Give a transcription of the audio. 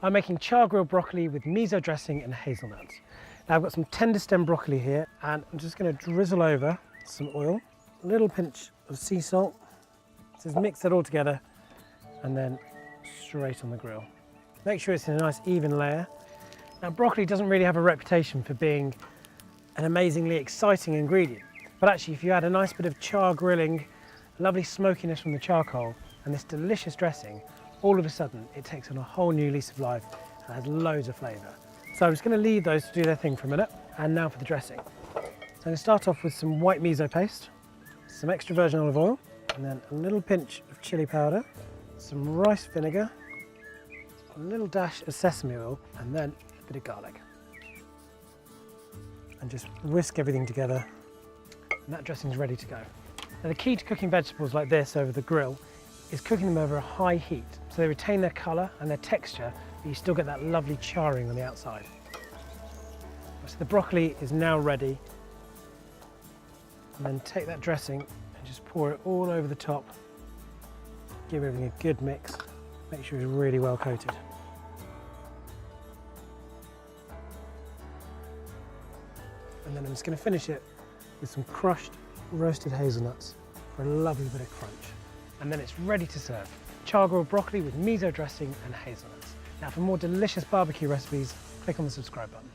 I'm making char-grilled broccoli with miso dressing and hazelnuts. Now I've got some tender stem broccoli here and I'm just going to drizzle over some oil, a little pinch of sea salt. Just mix it all together and then straight on the grill. Make sure it's in a nice even layer. Now broccoli doesn't really have a reputation for being an amazingly exciting ingredient, but actually if you add a nice bit of char grilling, lovely smokiness from the charcoal and this delicious dressing, all of a sudden it takes on a whole new lease of life and has loads of flavour. So I'm just going to leave those to do their thing for a minute, and now for the dressing. So I'm going to start off with some white miso paste, some extra virgin olive oil, and then a little pinch of chili powder, some rice vinegar, a little dash of sesame oil, and then a bit of garlic. And just whisk everything together, and that dressing is ready to go. Now the key to cooking vegetables like this over the grill is cooking them over a high heat, so they retain their colour and their texture, but you still get that lovely charring on the outside. So the broccoli is now ready, and then take that dressing and just pour it all over the top. Give everything a good mix, make sure it's really well coated. And then I'm just going to finish it with some crushed roasted hazelnuts for a lovely bit of crunch. And then it's ready to serve. Char-grilled broccoli with miso dressing and hazelnuts. Now for more delicious barbecue recipes, click on the subscribe button.